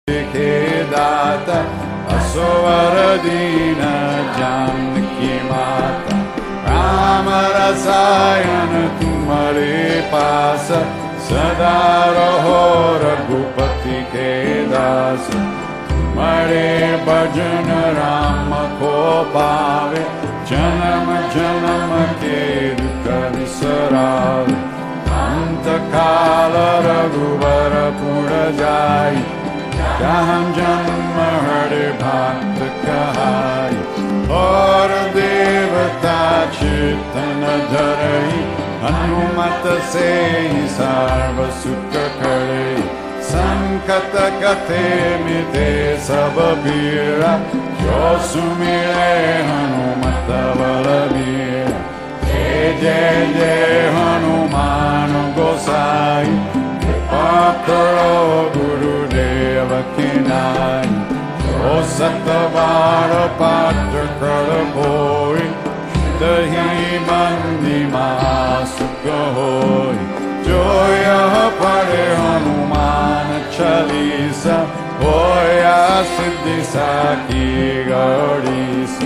के दाता असवर दीन जानकी माता राम रसायन तुम्हारे पास सदा रहो रघुपति के दास तुम्हारे भजन राम को पावे जन्म जन्म के दुख विसरावे अंत काल रघुवर पुर जाई जहाँ जन्म हरे भक्त कहाई और देवता चितन धरई हनुमत से सर्व सुख करे संकट कथे मिटे सब पीड़ा जो सुमिरे हनुमत बलबीरा जय जय जय हनुमान गोसाई कृपा करो गुरुदेव की नाई जो सतबार पाठ कर होई दही मंदिमा सुख होई जो यह पढ़े हनुमान चालीसा होया सिद्धि साकी गौरीस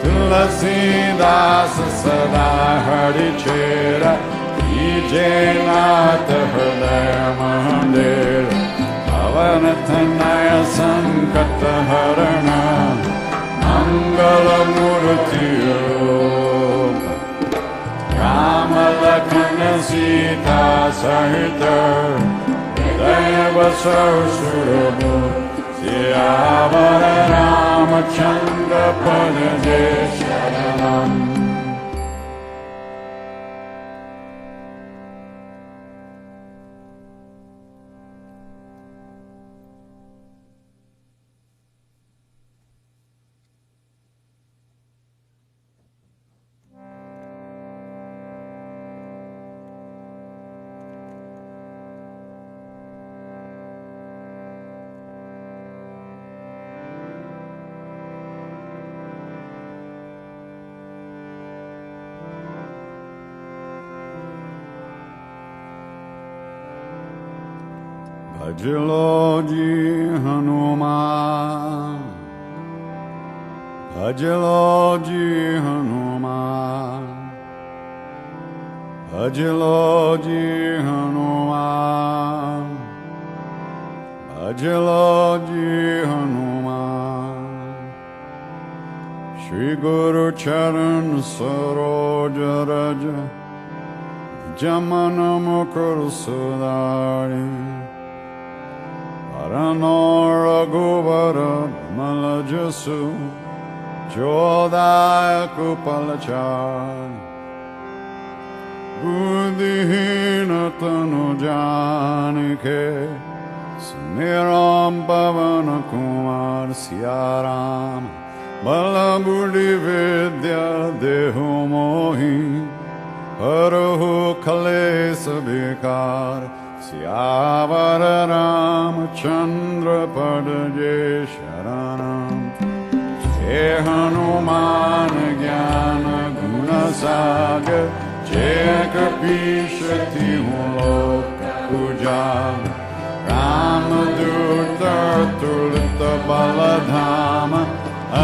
तुलसीदास सदा हरि चेरा कीजे नाथ हृदय मंदिर पवन तनय संकट हरण मंगल मूर्ति राम लखन सीता सहित हृदय बसौ सुरभूप सियावर रामचंद्र पद जय शरणम। भजलो जी हनुमान भजलो जी हनुमान भजलो जी हनुमान भजलो जी हनुमान श्री गुरु चरण सरोज रज जमन मुकुर सुधारि वरनो रघुवर मल जसु जोदायक पलचार बुद्धिहीन तनु जानिके सुमिरौं पवन कुमार सियाराम बल बुद्धि विद्या देहु मोहि हरहु क्लेश विकार सियावर रामचंद्र पद जय शरणम। जय हनुमान ज्ञान गुण सागर जय कपीश तिहुँ लोक उजागर रामदूत अतुलित बल धाम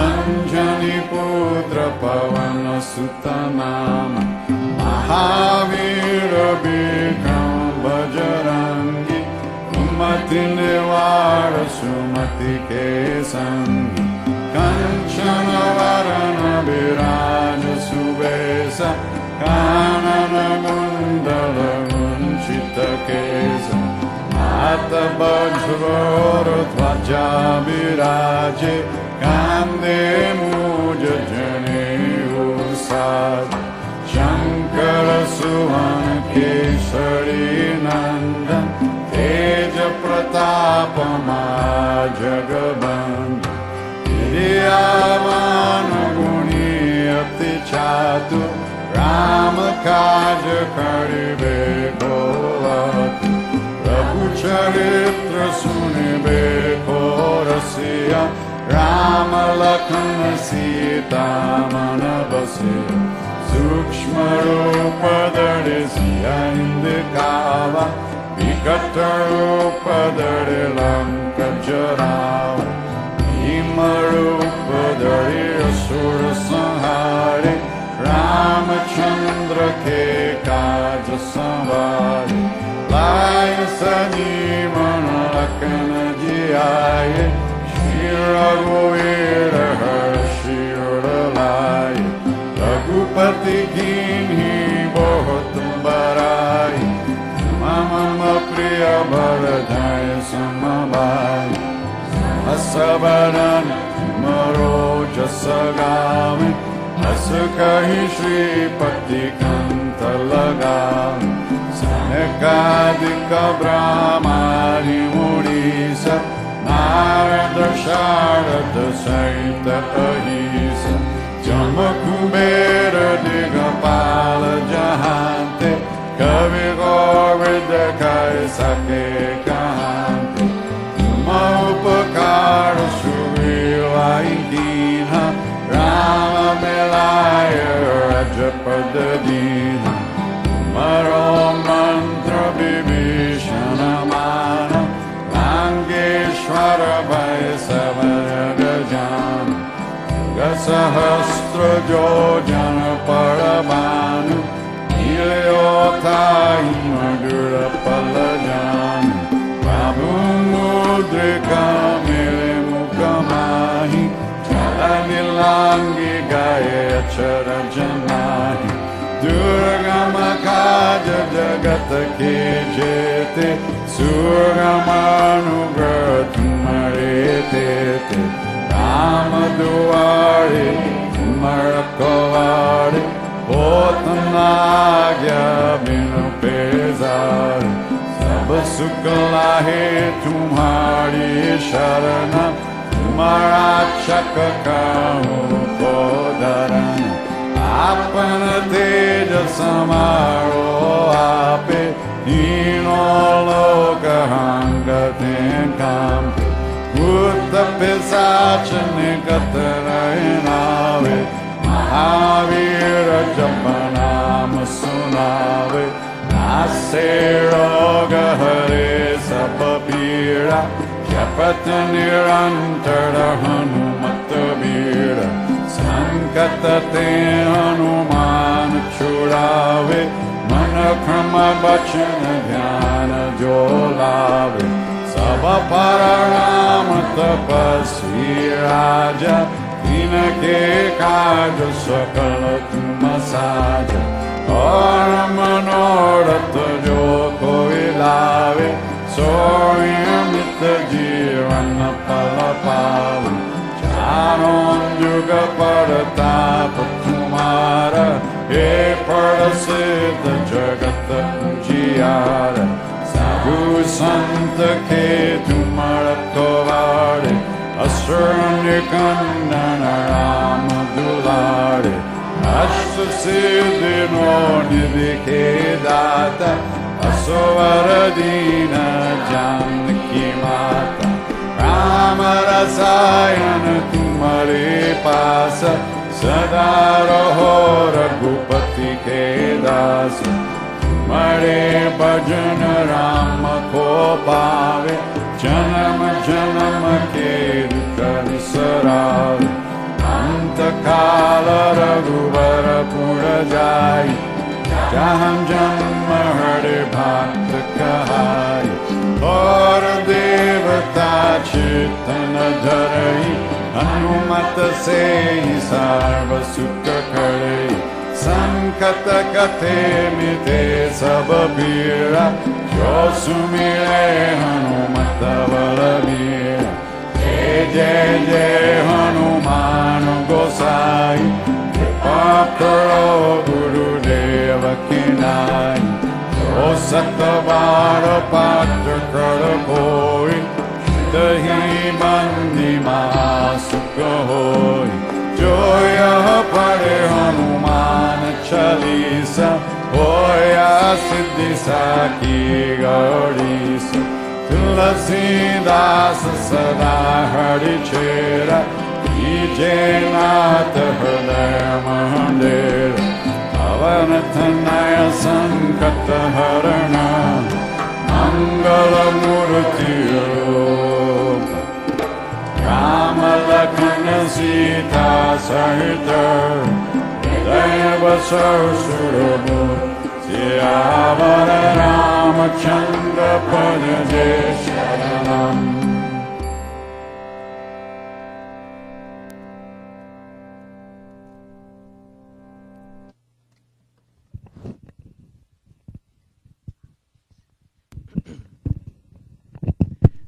अंजनी पुत्र पवन सुत नाम महावीर विक्रम बजरंगी कुमति निवार सुमति के संगी कंचन वरण विराज सुवेश कानन कुंडल कुंचित केश हाथ वज्र ध्वजा विराजे कांधे मूज जनेऊ साज शंकर सुवन केसरी नंदन तेज प्रताप जगबंदन विद्यावान गुणी अति चातु राम काज करिबे को अतु प्रभु चरित्र सुनिबे को रसिया राम लखन सीता मन बसिया सूक्ष्म रूप धरि सिया कावा विकट रूप धरि लंक चराव भीमरूप धरि असुर संहारे रामचंद्र के काज संवारे लाय संजीवन लखन जियाए श्री रघुवीर हर्षि उर लाए रघुपति कीन्ही बहुत बड़ाई मम प्रिय भरतहि समभाई अस बरन मरो जस गावे अस कहि श्रीपति कंठ लगावे सनकादिक ब्रह्मादि मुनीस नारद शारद सहित अहिस जम कुबेर दिगपाल जहांते कवि गोविंद कह सके कहांते तुम उपकार सुविलाई दीन्हा राम मिलाय रजपद दीन्हा तुमरो मंत्र विभीषण मान लांगेश्वर भय सवर जान सहस्त्र जो जन परमानु नीलयोताहि मधुर पल जान बाबू मुद्रिका मेरे मुख माही चला नीलांगी गाये अक्षर जनाही दुर्गम काज जगत के जेते सुगम अनुग्रह तुम्हारे तेते राम दुआरे तुम रखवारे होत न आज्ञा बिनु पैजारे सब सुख लाहे तुम्हारी शरण तुम्हारा चक कहूँ को धरण आपन तेज समारो आपे तीनों लोक हंगते काम भूत पिशाच निकट रहे नावे महावीर जप नाम सुनावे नासे रोग हरे सब पीड़ा जपत निरंतर हनुमत वीर संकट ते हनुमान छुड़ावे मन क्रम बचन ध्यान जो लावे सब पर राम तपस्वी राजा तिनके काज सकल तुम साजा और मनोरथ जो कोई लावे सोई अमित जीवन फल पावे चारों युग परताप तुम्हारा हे प्रसिद्ध जगत उजियारा साधु संत के तुम रखवारे असुर निकंदन राम दुलारे अष्ट सिद्धि नो निधि के दाता असवर दीन जानकी माता राम रसायन तुम्हारे पास सदा रहो रघुपति के दास तुम्हारे भजन राम को पावे जन्म जन्म के दुख विसरावे अंत काल रघुवर पुर जाई जहाँ जन्म हरे भक्त कहाई और देवता चितन धरई हनुमत से ही सर्व सुख करे संकट कथे मिटे सब पीड़ा जो सुमिरे हनुमत बलबीरा जय जय जय हनुमान गोसाई कृपा करो गुरुदेव की नाई जो सत बार पाठ कर कोई दही बंदी सुख होई जो यह पढ़े हनुमान चालीसा होया सिद्धि साकी गौरीस तुलसीदास सदा हरि चेरा कीजे नाथ हृदय मंदिर पवन तनय संकट हरण मंगल मूर्ति रूप Rama Lakshmana Sita Sahita Hridaya Vasa Surabhu Siyavara Ramachandra Padade Sharanam.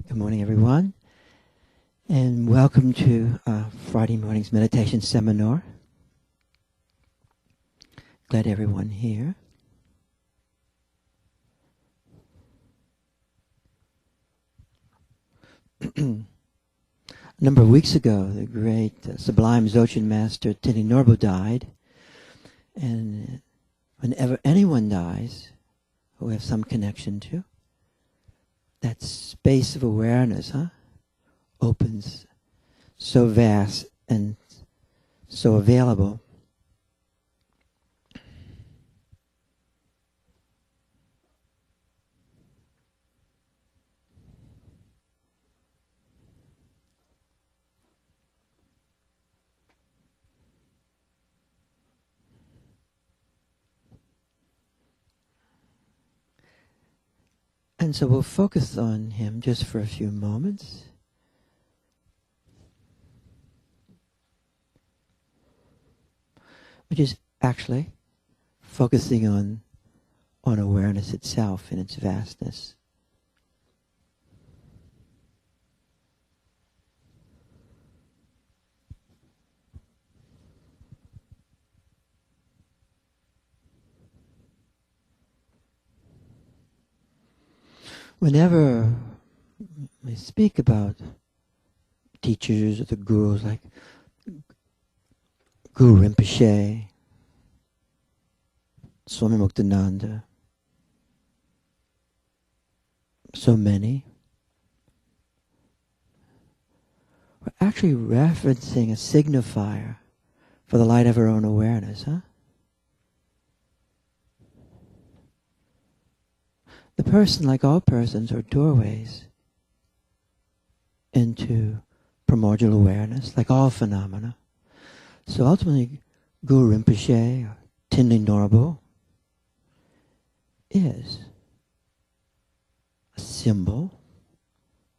Good morning, everyone, and welcome to Friday morning's meditation seminar. Glad everyone here. A number of weeks ago, the great sublime Dzogchen master Tini Norbu died, and whenever anyone dies, who we have some connection to, that space of awareness, opens so vast and so available. And so we'll focus on him just for a few moments. Which is actually focusing on awareness itself in its vastness. Whenever we speak about teachers or the gurus like Guru Rinpoche, Swami Muktananda, so many, we're actually referencing a signifier for the light of our own awareness, The person, like all persons, are doorways into primordial awareness, like all phenomena. So ultimately, Guru Rinpoche or Tinley Norbu is a symbol,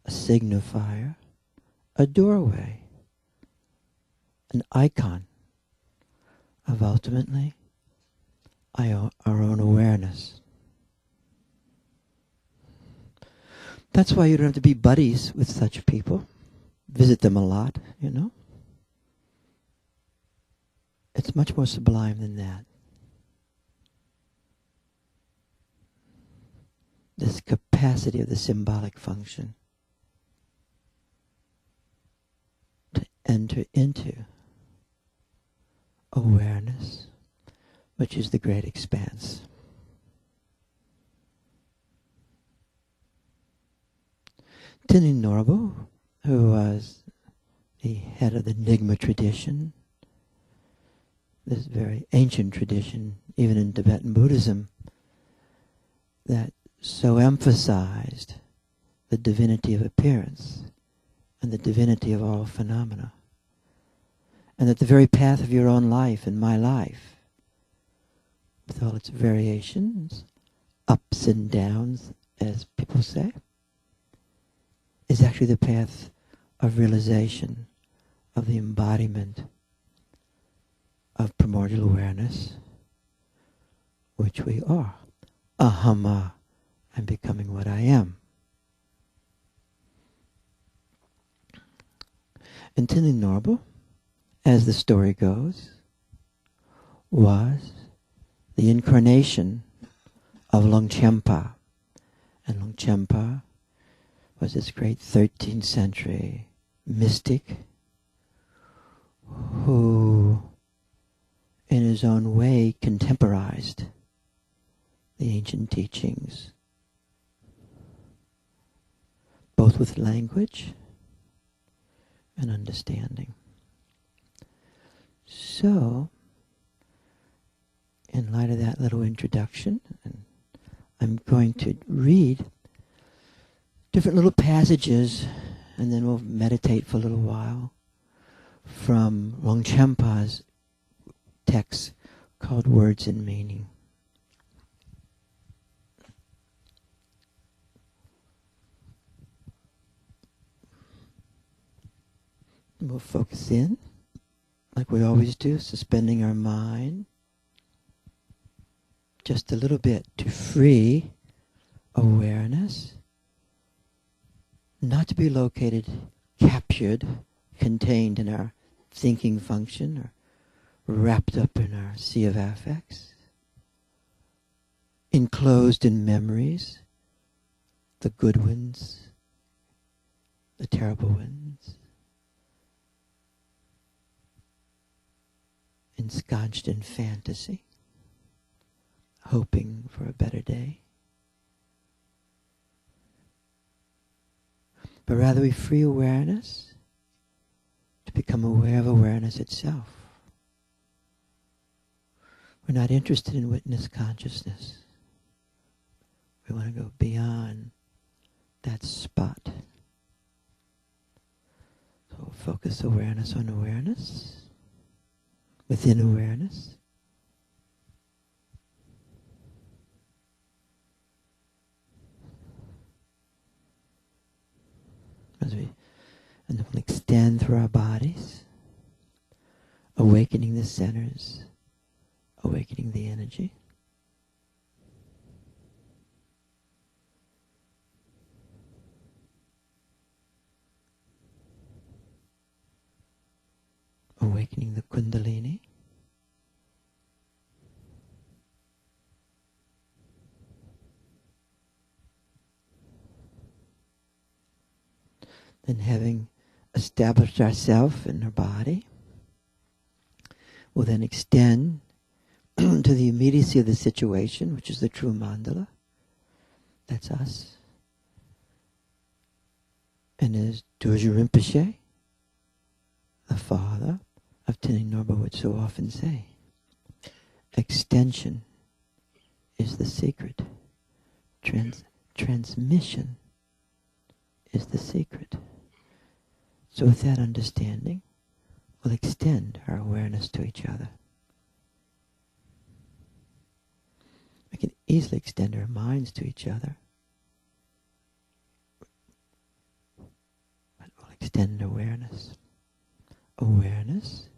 a signifier, a doorway, an icon of ultimately our own awareness. That's why you don't have to be buddies with such people. Visit them a lot, It's much more sublime than that. This capacity of the symbolic function to enter into awareness, which is the great expanse. Tini Norbu, who was the head of the Nyingma tradition, this very ancient tradition, even in Tibetan Buddhism, that so emphasized the divinity of appearance and the divinity of all phenomena. And that the very path of your own life and my life, with all its variations, ups and downs, as people say, is actually the path of realization, of the embodiment of primordial awareness, which we are. Ahama, I'm becoming what I am. And Tini Norbu, as the story goes, was the incarnation of Longchenpa. And Longchenpa was this great 13th century mystic who, in his own way, contemporized the ancient teachings, both with language and understanding. So, in light of that little introduction, I'm going to read different little passages and then we'll meditate for a little while from Longchenpa's text called Words and Meaning. We'll focus in, like we always do, suspending our mind just a little bit to free awareness, not to be located, captured, contained in our thinking function or wrapped up in our sea of affects, enclosed in memories, the good ones, the terrible ones, ensconced in fantasy, hoping for a better day. But rather we free awareness to become aware of awareness itself. We're not interested in witness consciousness. We want to go beyond that spot. So focus awareness on awareness, within awareness. And then we'll extend through our bodies, awakening the centers, awakening the energy. Awakening the Kundalini. Then having established ourselves in our body, we'll then extend to the immediacy of the situation, which is the true mandala. That's us. And as Dorje Rinpoche, the father of Tenin Norba, would so often say, extension is the secret. Transmission is the secret. So with that understanding, we'll extend our awareness to each other. We can easily extend our minds to each other. But we'll extend awareness. Awareness.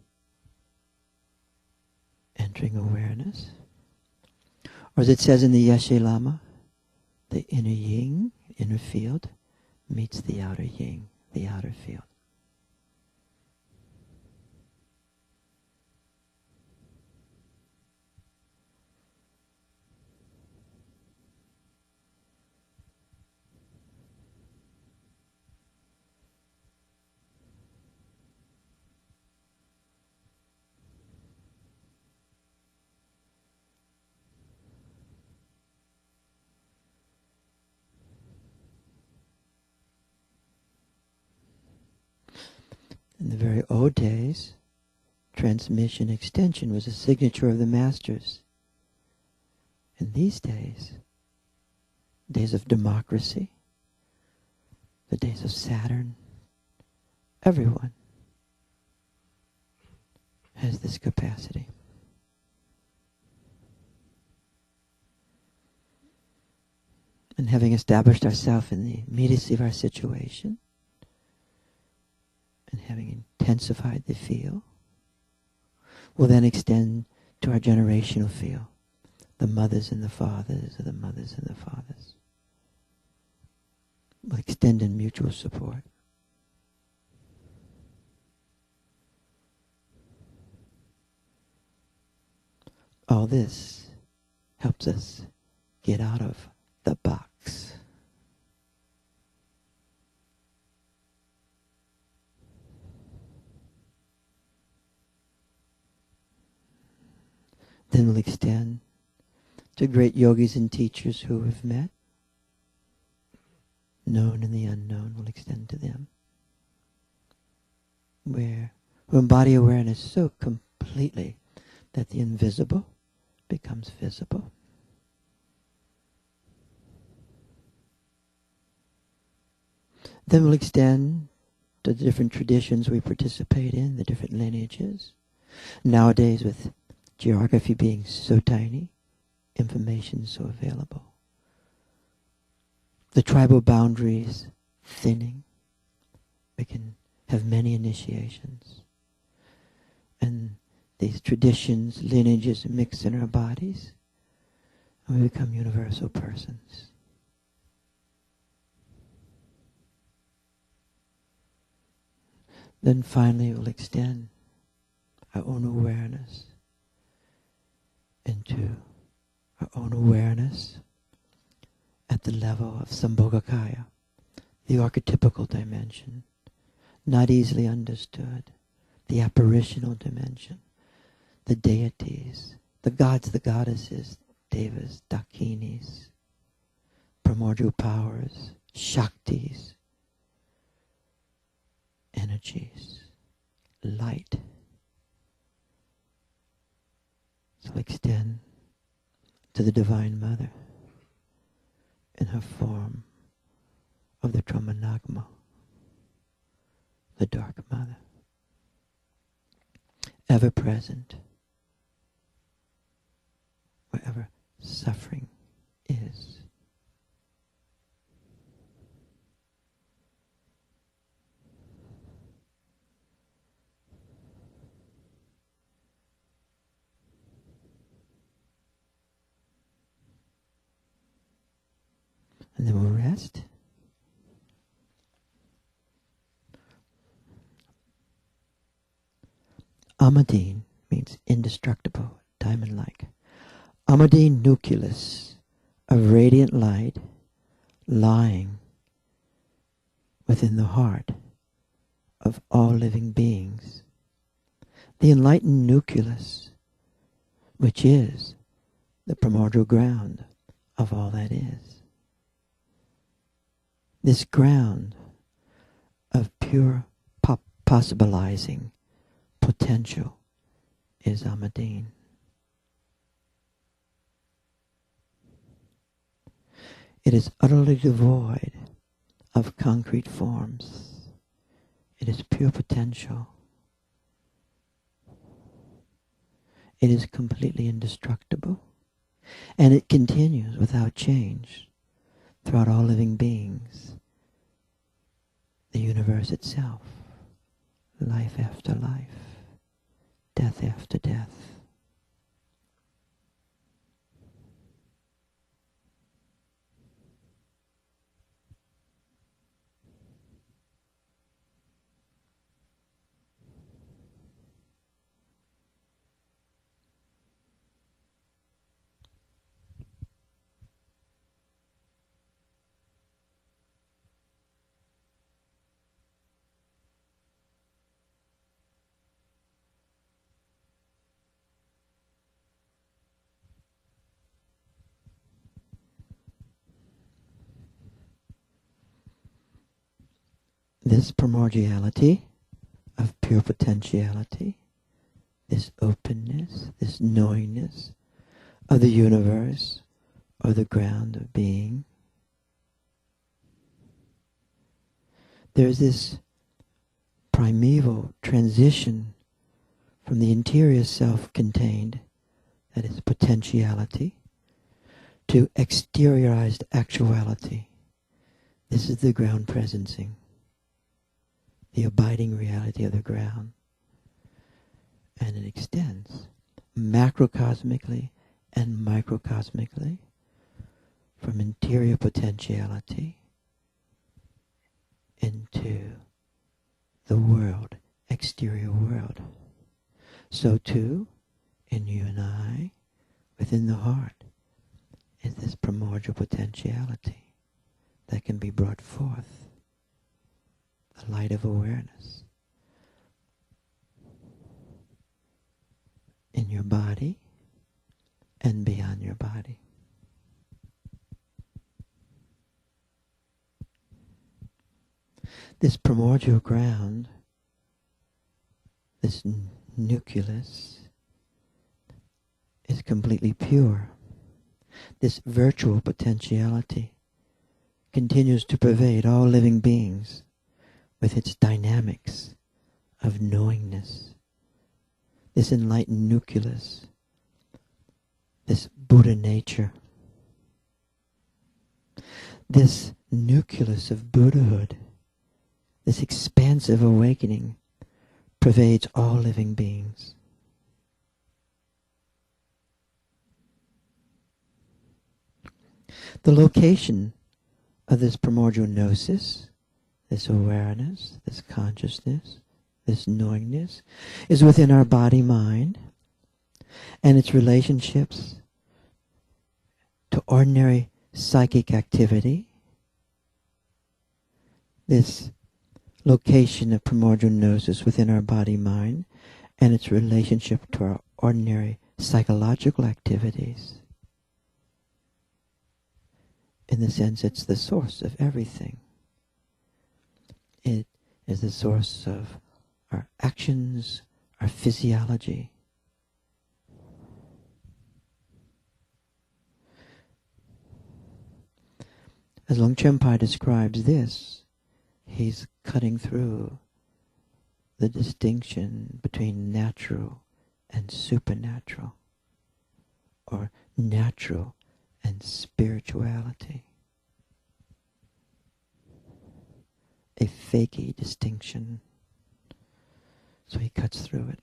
Entering awareness. Or as it says in the Yeshe Lama, the inner yin, inner field, meets the outer yin, the outer field. In the very old days, transmission extension was a signature of the masters. In these days of democracy, the days of Saturn, everyone has this capacity. And having established ourselves in the immediacy of our situation, and having intensified the field, will then extend to our generational field, the mothers and the fathers, or the mothers and the fathers. We'll extend in mutual support. All this helps us get out of the box. Then we'll extend to great yogis and teachers who we've met. Known and the unknown will extend to them. Who embody awareness so completely that the invisible becomes visible. Then we'll extend to the different traditions we participate in, the different lineages. Nowadays, with geography being so tiny, information so available, the tribal boundaries thinning, we can have many initiations. And these traditions, lineages mix in our bodies, and we become universal persons. Then finally we'll extend our own awareness into our own awareness at the level of Sambhogakaya, the archetypical dimension, not easily understood, the apparitional dimension, the deities, the gods, the goddesses, devas, dakinis, primordial powers, shaktis, energies, light. So extend to the Divine Mother in her form of the Tramanagma, the Dark Mother, ever present wherever suffering is. And then we'll rest. Amadine means indestructible, diamond-like. Amadine nucleus, a radiant light lying within the heart of all living beings. The enlightened nucleus, which is the primordial ground of all that is. This ground of pure possibilizing potential is Amadine. It is utterly devoid of concrete forms. It is pure potential. It is completely indestructible. And it continues without change throughout all living beings, the universe itself, life after life, death after death. This primordiality of pure potentiality, this openness, this knowingness of the universe or the ground of being, there's this primeval transition from the interior self-contained, that is potentiality, to exteriorized actuality. This is the ground presencing, the abiding reality of the ground. And it extends macrocosmically and microcosmically from interior potentiality into the world, exterior world. So too, in you and I, within the heart, is this primordial potentiality that can be brought forth. The light of awareness in your body and beyond your body. This primordial ground, this nucleus, is completely pure. This virtual potentiality continues to pervade all living beings with its dynamics of knowingness, this enlightened nucleus, this Buddha nature. This nucleus of Buddhahood, this expansive awakening, pervades all living beings. The location of this primordial gnosis, this awareness, this consciousness, this knowingness, is within our body-mind, and its relationships to ordinary psychic activity. This location of primordial gnosis within our body-mind and its relationship to our ordinary psychological activities. In the sense it's the source of everything. It is the source of our actions, our physiology. As Longchenpa describes this, he's cutting through the distinction between natural and supernatural, or natural and spirituality. A fakey distinction. So he cuts through it.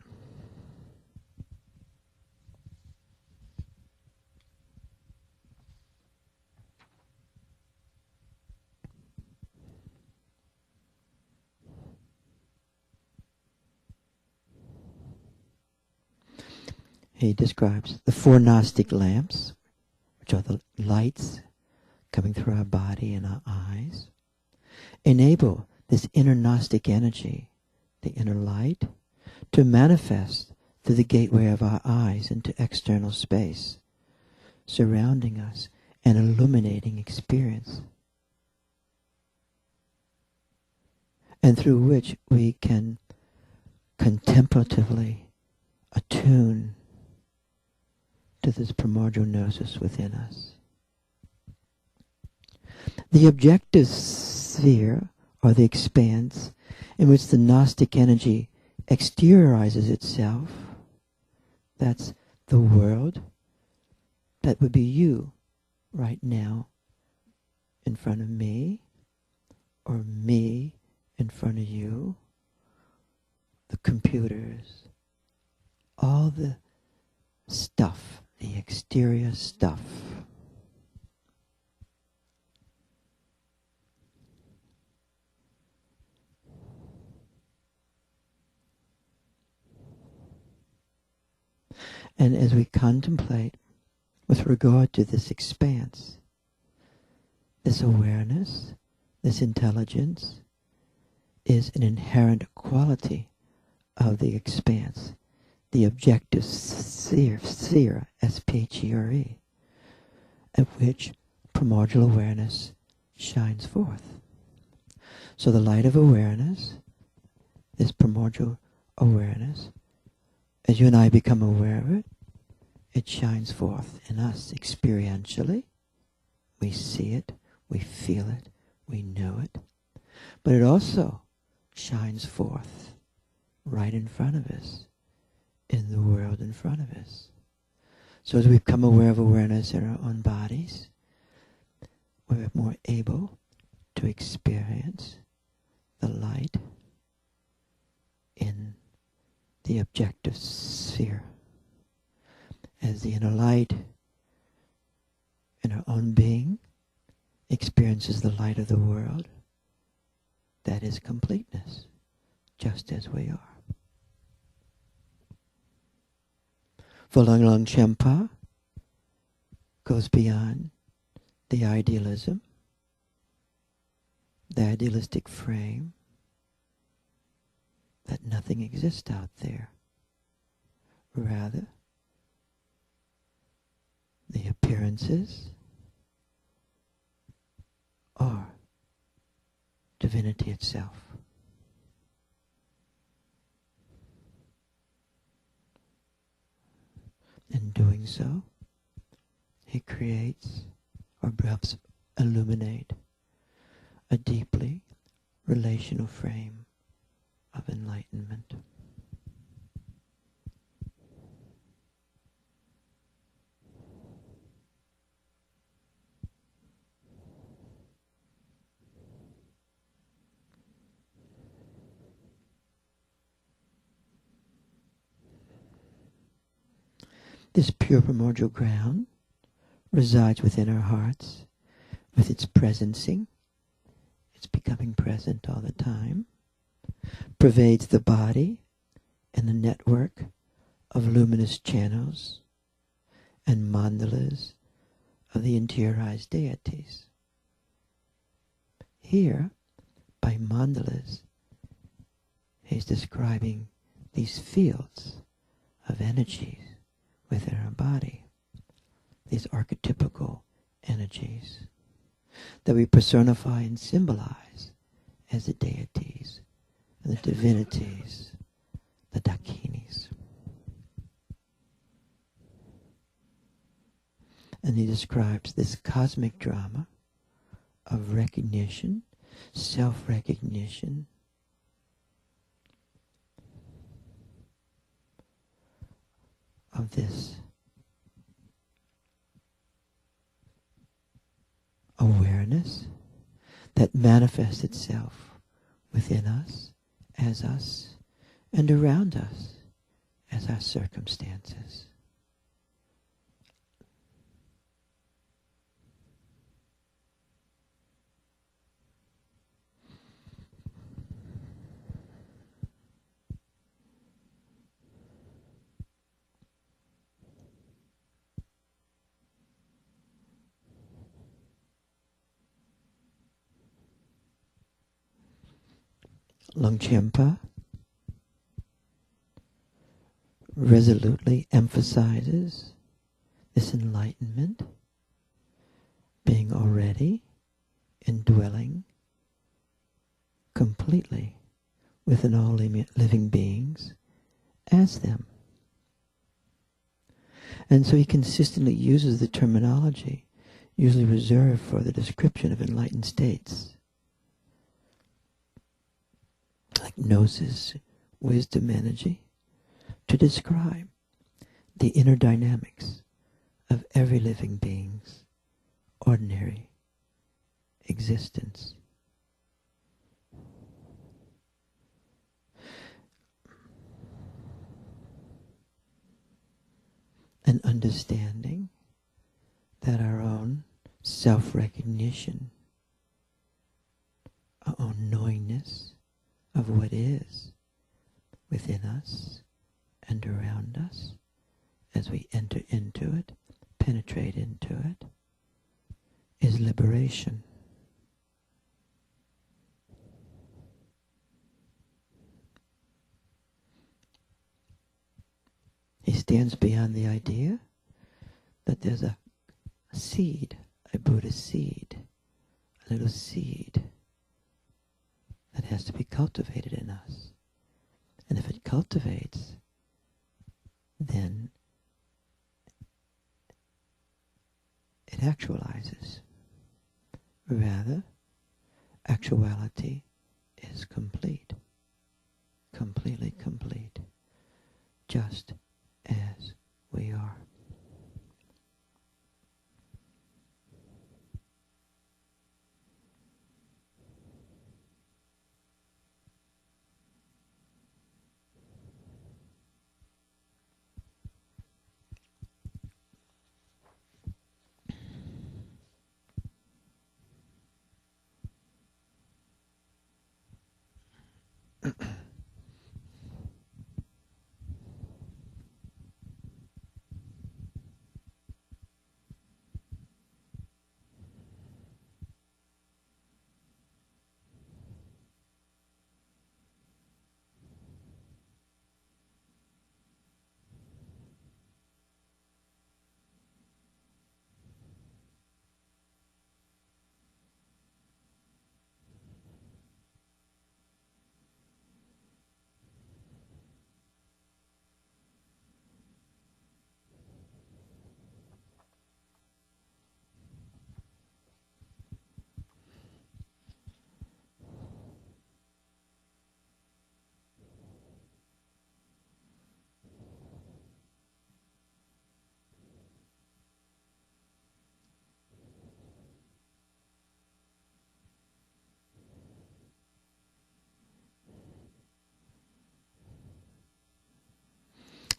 He describes the four Gnostic lamps, which are the lights coming through our body and our eyes, enable this inner Gnostic energy, the inner light, to manifest through the gateway of our eyes into external space, surrounding us and illuminating experience, and through which we can contemplatively attune to this primordial gnosis within us. The objective sphere, or the expanse, in which the Gnostic energy exteriorizes itself, that's the world. That would be you right now in front of me, or me in front of you, the computers, all the stuff, the exterior stuff. And as we contemplate with regard to this expanse, this awareness, this intelligence, is an inherent quality of the expanse, the objective sphere, S-P-H-E-R-E, at which primordial awareness shines forth. So the light of awareness, this primordial awareness, as you and I become aware of it, it shines forth in us experientially. We see it, we feel it, we know it. But it also shines forth right in front of us, in the world in front of us. So as we become aware of awareness in our own bodies, we're more able to experience the light in the objective sphere. As the inner light in our own being experiences the light of the world, that is completeness, just as we are. For Longchenpa goes beyond the idealism, the idealistic frame, that nothing exists out there. Rather, the appearances are divinity itself. In doing so, he creates, or perhaps illuminate, a deeply relational frame of enlightenment. This pure primordial ground resides within our hearts with its presencing. It's becoming present all the time. Pervades the body and the network of luminous channels and mandalas of the interiorized deities. Here, by mandalas, he's describing these fields of energies within our body, these archetypical energies that we personify and symbolize as the deities and the divinities, the dakinis. And he describes this cosmic drama of recognition, self-recognition, of this awareness that manifests itself within us, and around us as our circumstances. Longchenpa resolutely emphasizes this enlightenment being already indwelling completely within all living beings as them. And so he consistently uses the terminology usually reserved for the description of enlightened states, like gnosis, wisdom energy, to describe the inner dynamics of every living being's ordinary existence. An understanding that our own self-recognition, our own knowingness of what is within us and around us, as we enter into it, penetrate into it, is liberation. He stands beyond the idea that there's a seed, a Buddha seed, a little seed that has to be cultivated in us. And if it cultivates, then it actualizes. Rather, actuality is complete, completely complete, just as we are.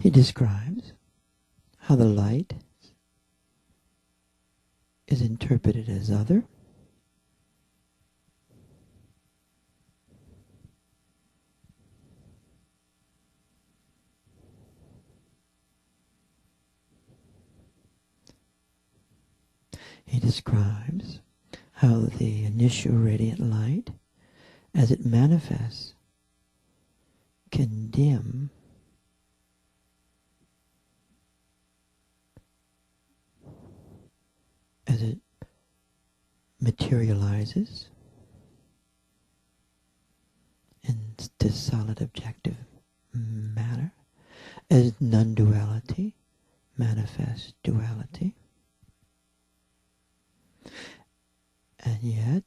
He describes how the light is interpreted as other, he describes how the initial radiant light, as it manifests, can dim as it materializes into solid objective matter, as non-duality manifests duality. And yet,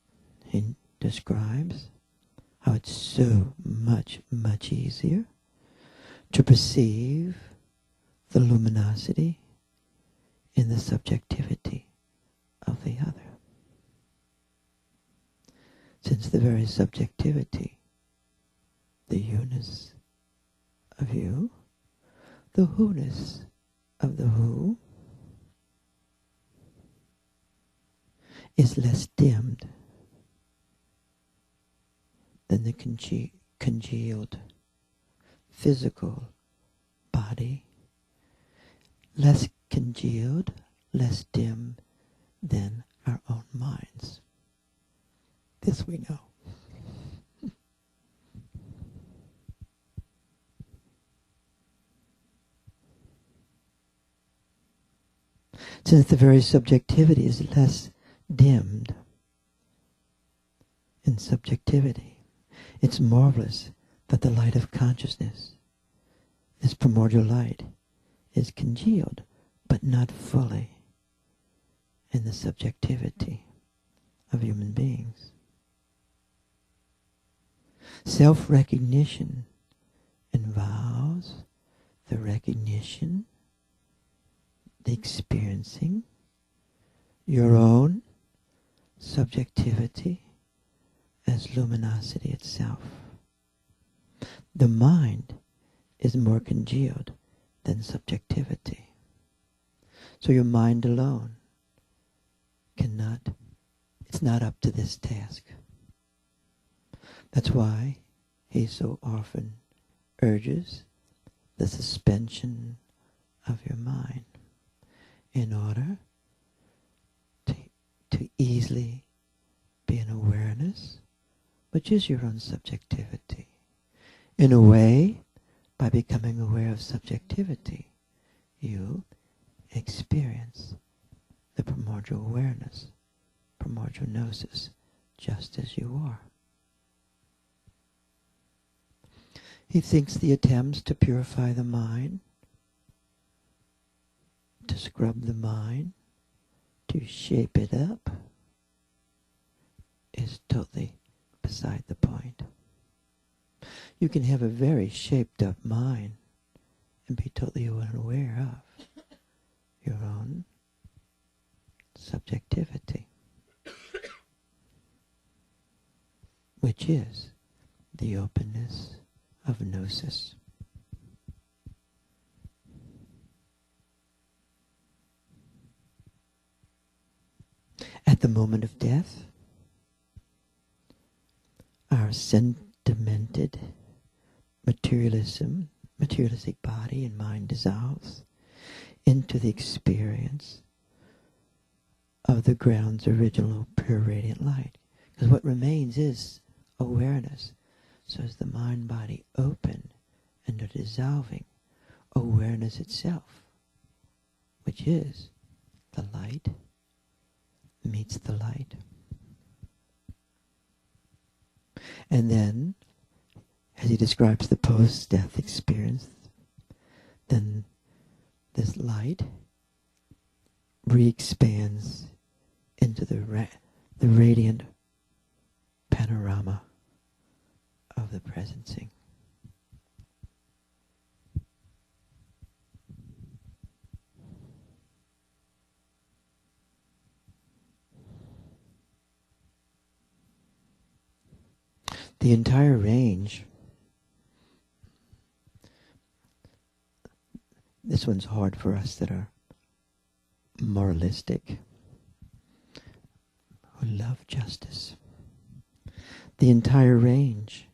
he describes how it's so much, much easier to perceive the luminosity in the subjectivity of the other. Since the very subjectivity, the you-ness of you, the who-ness of the who, is less dimmed than the congealed physical body, less congealed, less dim than our own minds. This we know. Since the very subjectivity is less dimmed in subjectivity, it's marvelous that the light of consciousness, this primordial light, is congealed, but not fully, in the subjectivity of human beings. Self-recognition involves the recognition, the experiencing, your own subjectivity as luminosity itself. The mind is more congealed than subjectivity. So your mind alone cannot, it's not up to this task. That's why he so often urges the suspension of your mind in order to easily be an awareness, which is your own subjectivity. In a way, by becoming aware of subjectivity, you experience the primordial awareness, primordial gnosis, just as you are. He thinks the attempts to purify the mind, to scrub the mind, to shape it up, is totally beside the point. You can have a very shaped up mind and be totally unaware of your own subjectivity, which is the openness of gnosis. At the moment of death, our sentimented materialistic body and mind dissolves into the experience of the ground's original pure radiant light. Because what remains is awareness. So as the mind-body open and are dissolving, awareness itself, which is the light, meets the light. And then, as he describes the post-death experience, then this light re-expands into the radiant panorama of the presencing. The entire range This one's hard for us that are moralistic, who love justice. The entire range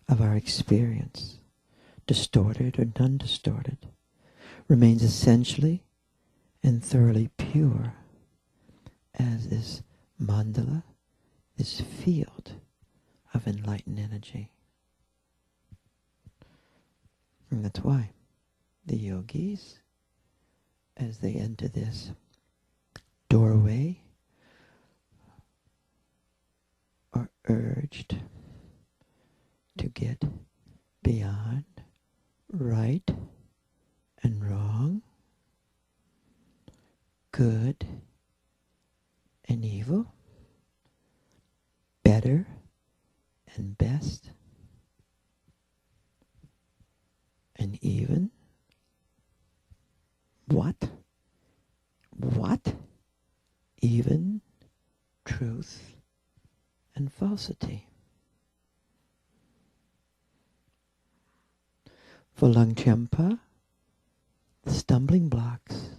of our experience, distorted or non-distorted, remains essentially and thoroughly pure as this mandala, this field of enlightened energy. And that's why the yogis, as they enter this doorway, are urged to get beyond right and wrong, good and evil, better and best, and even what? Even truth and falsity. For Longchenpa, the stumbling blocks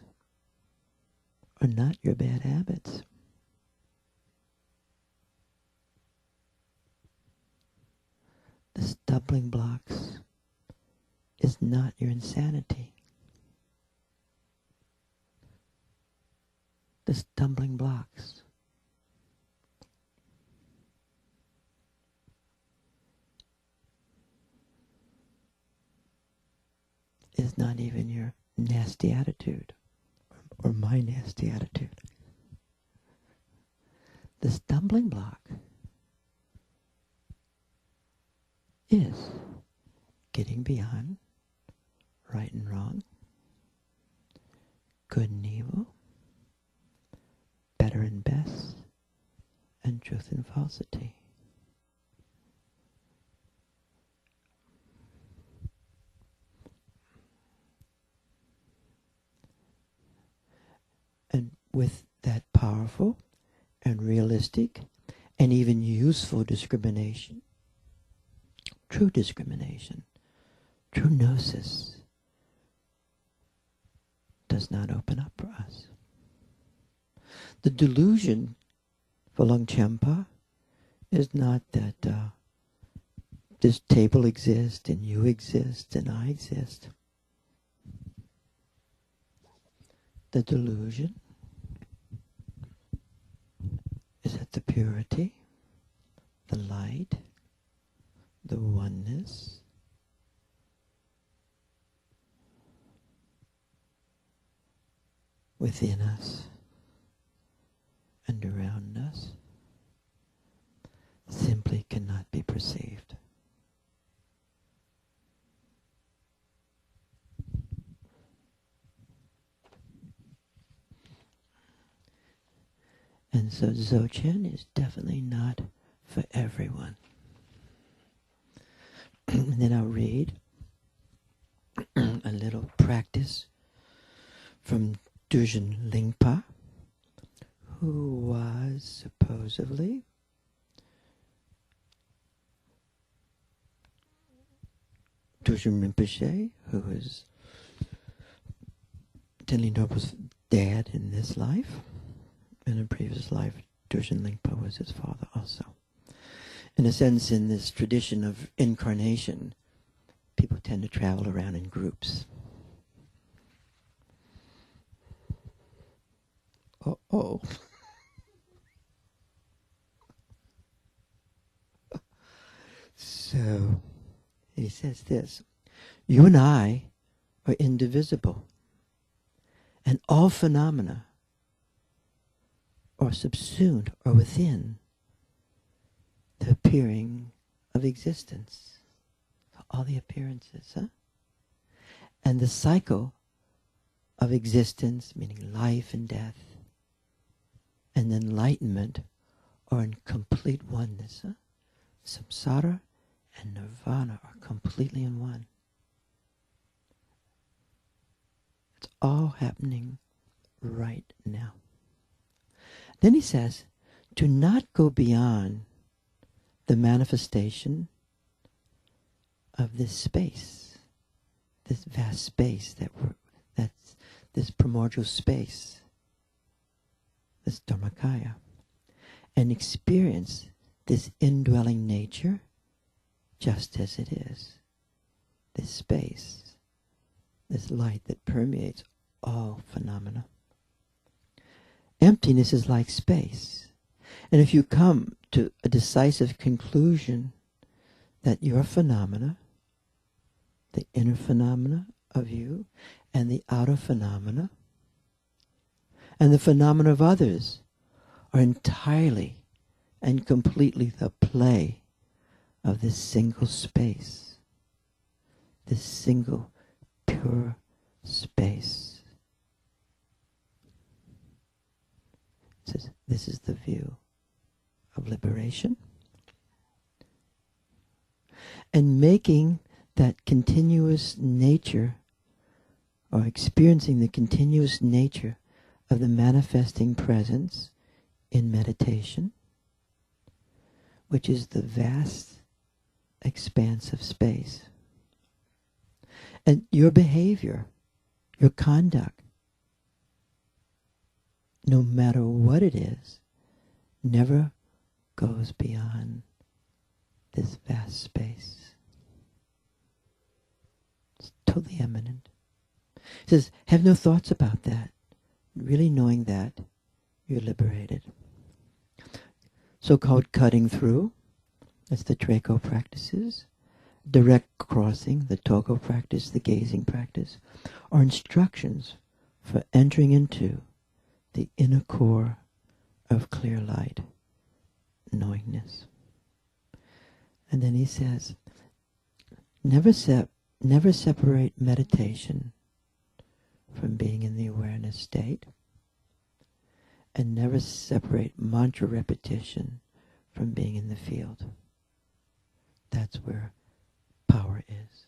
are not your bad habits. The stumbling blocks is not your insanity. The stumbling blocks is not even your nasty attitude or my nasty attitude. The stumbling block is getting beyond right and wrong, good and evil, better and best, and truth and falsity. And with that powerful and realistic and even useful discrimination, true discrimination, true gnosis does not open up for us. The delusion for Longchenpa is not that this table exists and you exist and I exist. The delusion is that the purity, the light, the oneness within us and around us simply cannot be perceived. And so Dzogchen is definitely not for everyone. And then I'll read a little practice from Duzhen Lingpa, who was supposedly Duzhen Rinpoche, who was Tenli Dorpa's dad in this life. In a previous life, Duzhen Lingpa was his father also. In a sense, in this tradition of incarnation, people tend to travel around in groups. Uh-oh. So, he says this, you and I are indivisible, and all phenomena are subsumed or within the appearing of existence. All the appearances, and the cycle of existence, meaning life and death, and enlightenment are in complete oneness. Samsara and nirvana are completely in one. It's all happening right now. Then he says, do not go beyond the manifestation of this space, this vast space that That's this primordial space, this Dharmakaya, and experience this indwelling nature just as it is. This space, this light that permeates all phenomena. Emptiness is like space. And if you come to a decisive conclusion that your phenomena, the inner phenomena of you, and the outer phenomena, and the phenomena of others are entirely and completely the play of this single space, this single pure space. It says, this is the view of liberation. And making that continuous nature, or experiencing the continuous nature of the manifesting presence in meditation, which is the vast expanse of space. And your behavior, your conduct, no matter what it is, never goes beyond this vast space. It's totally eminent. It says, have no thoughts about that. Really knowing that, you're liberated. So-called cutting through, that's the Draco practices. Direct crossing, the Togo practice, the gazing practice, are instructions for entering into the inner core of clear light, knowingness. And then he says, never separate meditation from being in the awareness state, and never separate mantra repetition from being in the field. That's where power is.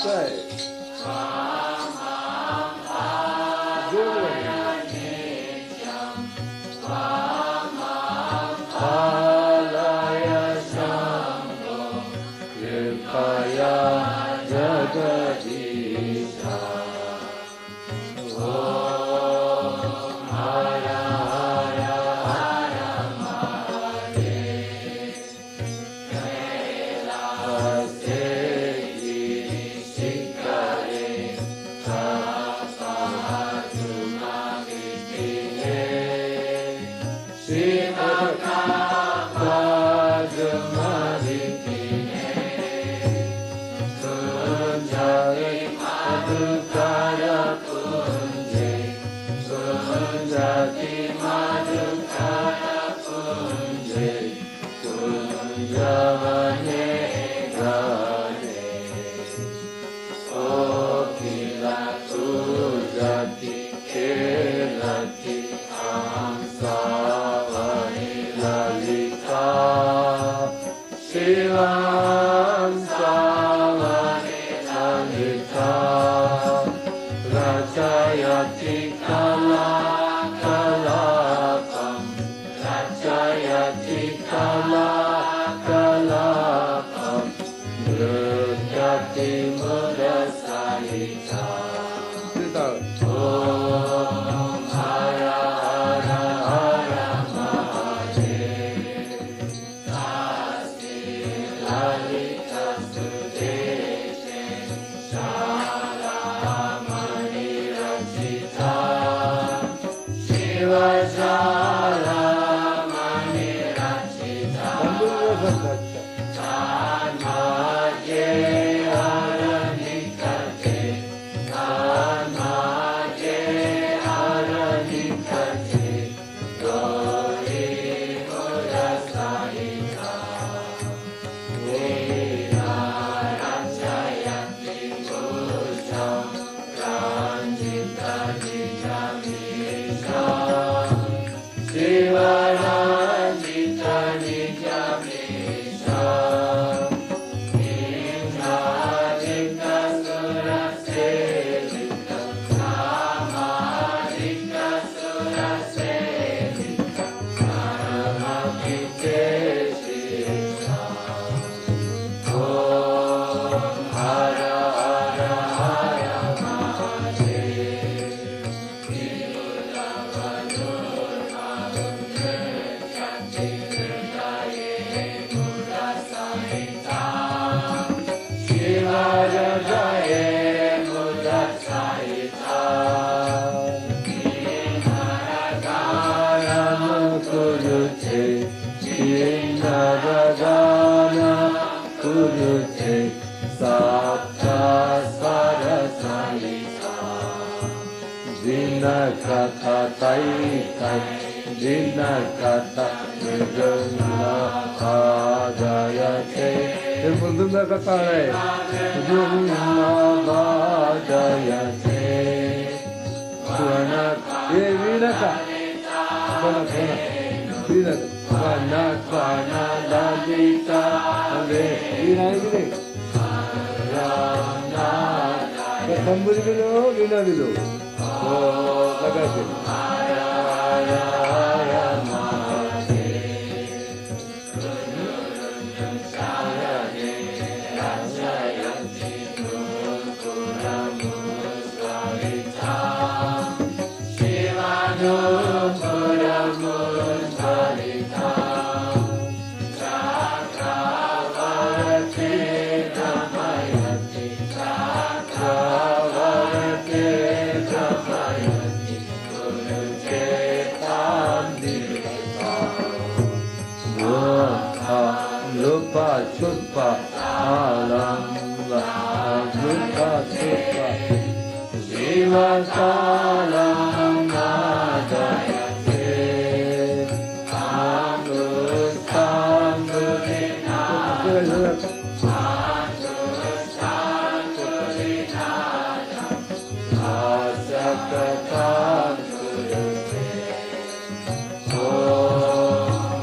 Say. Good. Palaya Shambho Kripaya Jagadisha Om Hara Hara Hara Mahadev Kailase Shikare Tapatuma Vitine Shivaka Padmaritine Kunjari Madhukara Kunje Kunjati Madhukara Kunje Kunjavane Gane Okila Tujati Kelati Amsavani Lalita Shivam Savani Lalita Rajayati Kala Kalapam Rajayati Kala Kalapam Nrutyati Mudasahita Om Hara Hara Hara Mahadev Tasti Lalita Sudeshe Shalamani Rachita Shiva Shalamani Rachita Tanmaje Aranikate Tanmaje Aranikate Gauri Mudasahita Vina Rachayati Bhujam Ranjita Nijamisha Shiva Ranjita Nijamisha Vina Jita Sura Sevita Samadhika Sura Sevita Samakite Shisa Om Hara Hara Hara Mahadev Vimudavanur Mahunre Chati Hridaye Mudasahita Shiva Jajaye Mudasahita Vinaragana Kurute Vinaragana Kurute Sapta Sarasahita Vinakata Tai Tai Vinakata Nirguna Padayate Vinakata kata hai Nirguna Padayate Swana Vinaka Swana Swana Lalita Ave Vinayagire Tamburi bilo Vina bilo Lagate Hara Hara Hara Mahadev Sarane Rajayati Nukura Musvarita Shiva Nukura Musvarita Chakravarti Ramayati Chakravarti Ramayati Kuruchetam Divita Lupa Chupa Alamba Lupa Chupa Shiva Kalam Madayate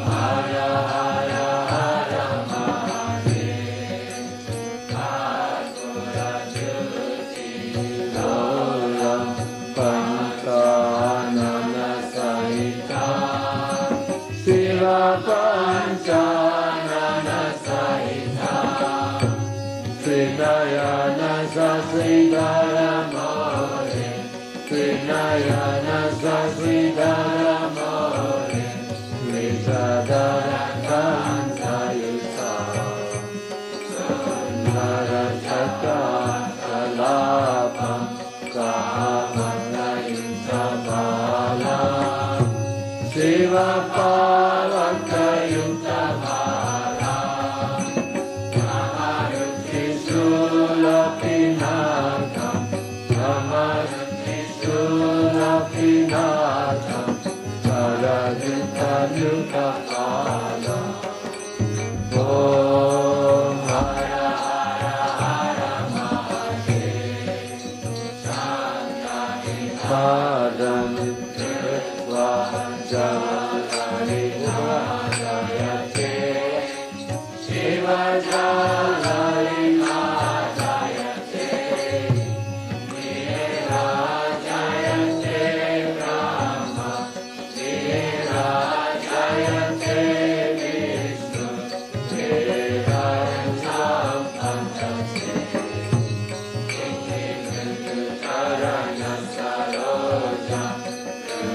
Hara Hara Mahadev Srinayana Sasridaramore, Srinayana Sasridaramore, Visadara Kansayusa, Sundara Chakra Kalapam, Kahamanayusa Bala, Shiva Palakayuta Bala, Namaruti Sulapinatam, Namaruti Sulapinatam, Sarajita Yuta Bala, Om Hara Hara Mahadev, Shanti Padam Krishva Jalari Madayate, Shiva Jalari Madayate, Nira Jayate Brahma, Nira Jayate Vishnu, Nira Sampantase, Charana Saroja,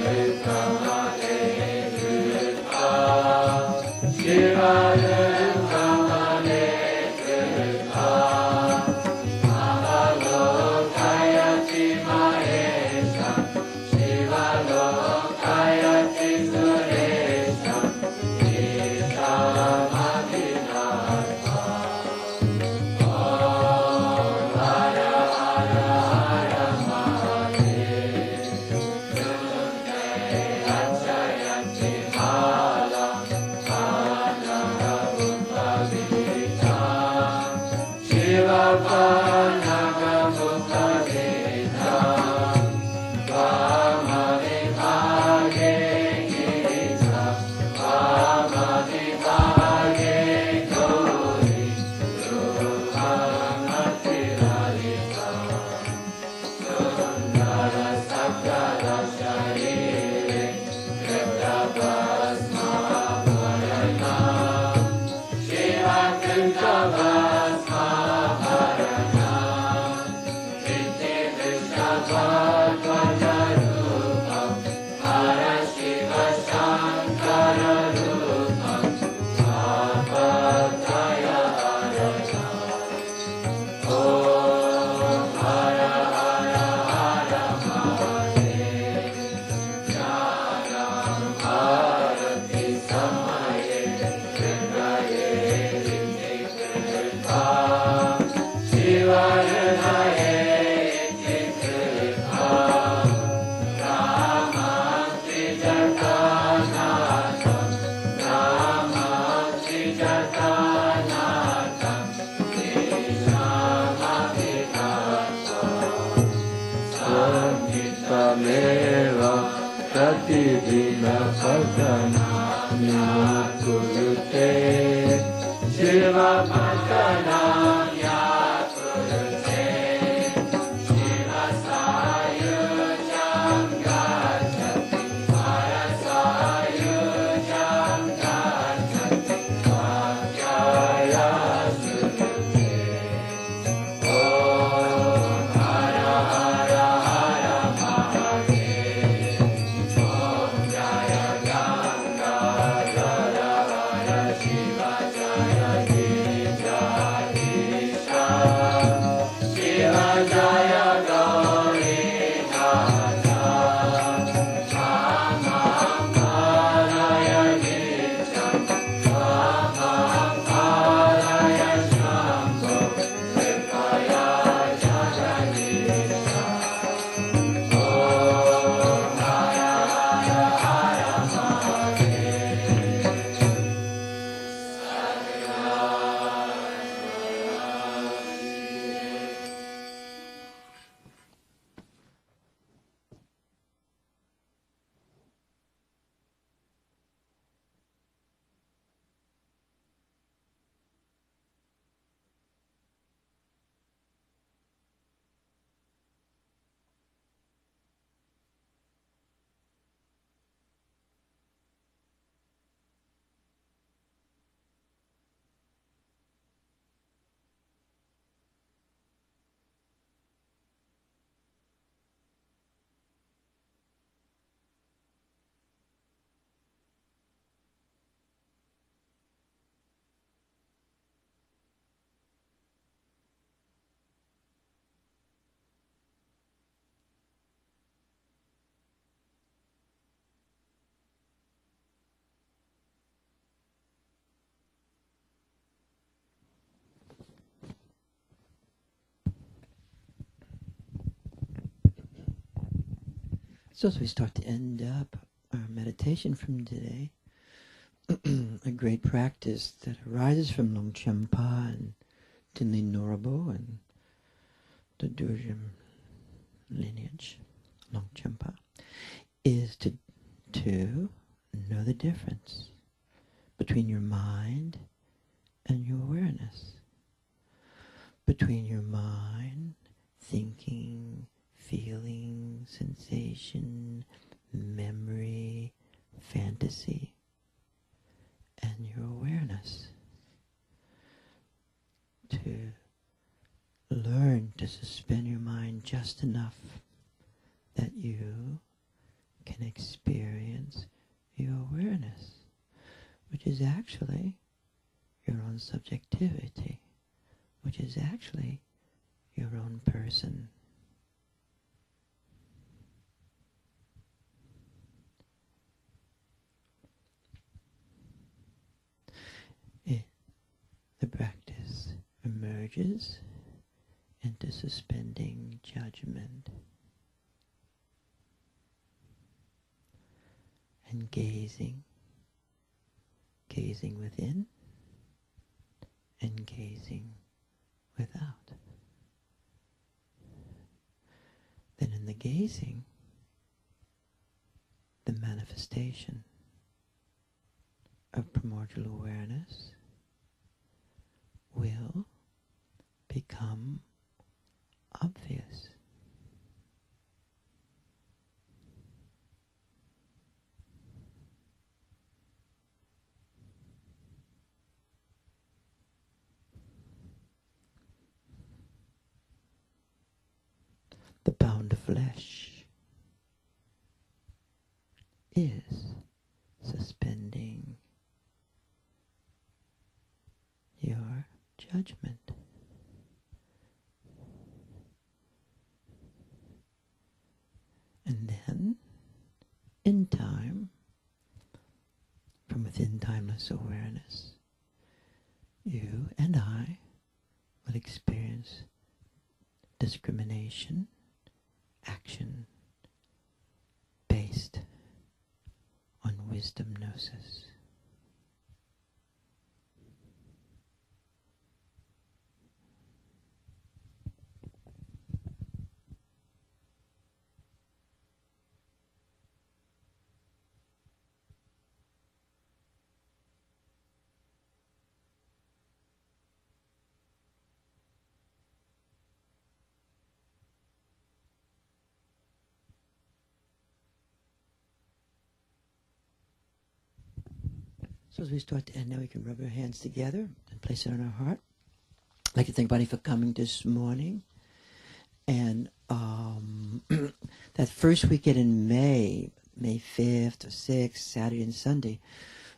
Rukamane Rupa, Shiva Rukamane Rupa, Mahalokayati Mahesha, Shiva Lokayati Suresha, Ita Madhinatha, Om Hara Hara Hara Mahadev, Sunde Achayati Mala, Panaka Upavita, Shiva Panaka Upavita, Vamavibhage Girita, Vamavibhage Gauri, Ruhamatiralita, Sundara Sakara Sharire, Kritabhasma Bharana, Shiva Kritabhasma Bharana, Kriti Vishabhadvaja Rupam, Hara Shiva Shankara Rupam, Apataya Harana, Om Hara Hara Hara Mahadev, Jnanam Bharati Samaye, Hridaye Riti Kripa, Shiva Hridaye Riti Kripa, Ramanti Jagannatha, Ramanti Jagannatha, Nishamadhinatha, Sangitameva Pratidina Bhajana Yakurute, Shiva Bhajana Yakurute, Shiva Sayujam Gacchati, Hara Sayujam Gacchati, Vakyaya Sudhute, Om Hara Hara Hara Mahadev, Om Jaya Ganga Jaya Hara Shiva Jaya Giri Jaya So as we start to end up our meditation from today, a great practice that arises from Longchenpa and Tinlin Norabo and the Durjam lineage, Longchenpa, is to know the difference between your mind and your awareness, between your mind, thinking, feeling, sensation, memory, fantasy, and your awareness. To learn to suspend your mind just enough that you can experience your awareness, which is actually your own subjectivity, which is actually your own person. The practice emerges into suspending judgment and gazing within and gazing without. Then in the gazing, the manifestation of primordial awareness will become obvious. The pound of flesh is suspending your judgment. And then, in time, from within timeless awareness, you and I will experience discrimination, action, based on wisdom gnosis. So as we start to end now, we can rub our hands together and place it on our heart. I'd like to thank everybody for coming this morning. And that first weekend in May 5th or 6th, Saturday and Sunday,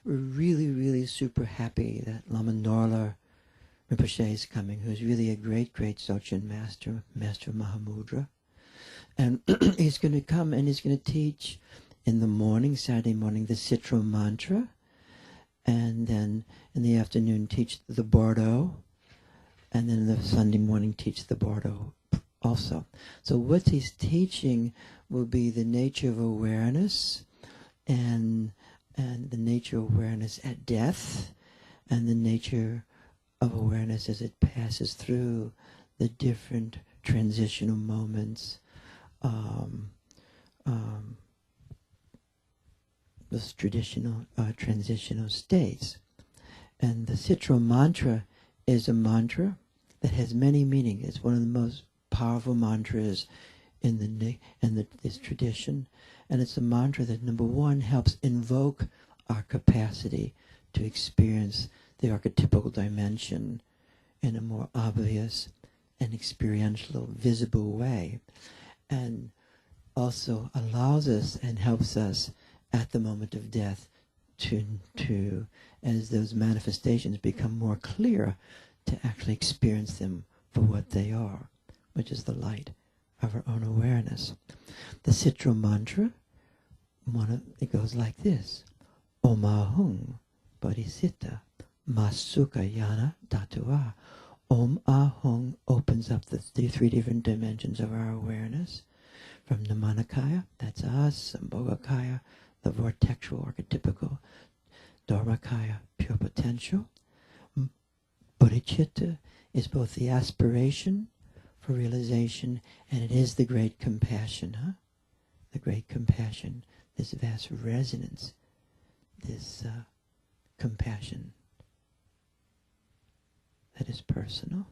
we're really, really super happy that Lama Norla Rinpoche is coming, who's really a great, great Dzogchen master of Mahamudra. And he's going to come and he's going to teach in the morning, Saturday morning, the Citra mantra. And then in the afternoon teach the Bardo, and then the Sunday morning teach the Bardo also. So what he's teaching will be the nature of awareness, and the nature of awareness at death, and the nature of awareness as it passes through the different transitional moments, those traditional transitional states. And the Citra mantra is a mantra that has many meanings. It's one of the most powerful mantras in this tradition, and it's a mantra that, number one, helps invoke our capacity to experience the archetypical dimension in a more obvious and experiential, visible way, and also allows us and helps us at the moment of death to as those manifestations become more clear, to actually experience them for what they are, which is the light of our own awareness. The Citra mantra, it goes like this: Om Ahung Bodhicitta Masuka Yana Datua. Om Ahung opens up the three different dimensions of our awareness. from Namanakaya, that's us, Sambhogakaya, the vortexual, archetypical, Dharmakaya, pure potential. Bodhicitta is both the aspiration for realization and it is the great compassion, the great compassion, this vast resonance, this compassion that is personal.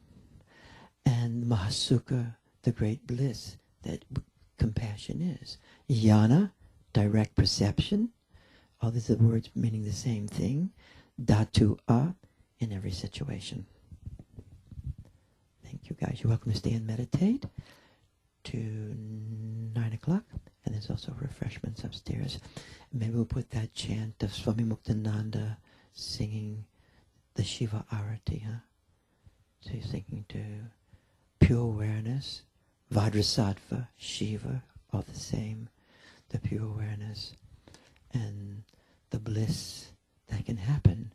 And Mahasukha, the great bliss that compassion is. Jnana, direct perception. All these are words meaning the same thing. Dhatu-a, in every situation. Thank you guys. You're welcome to stay and meditate to 9 o'clock. And there's also refreshments upstairs. Maybe we'll put that chant of Swami Muktananda singing the Shiva Arati, So you're thinking to pure awareness, Vajrasattva, Shiva, all the same, the pure awareness, and the bliss that can happen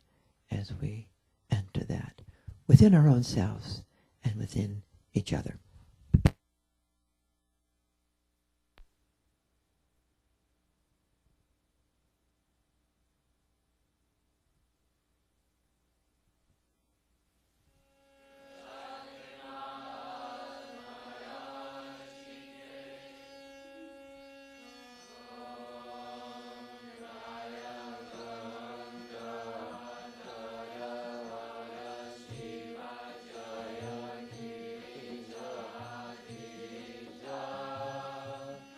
as we enter that within our own selves and within each other.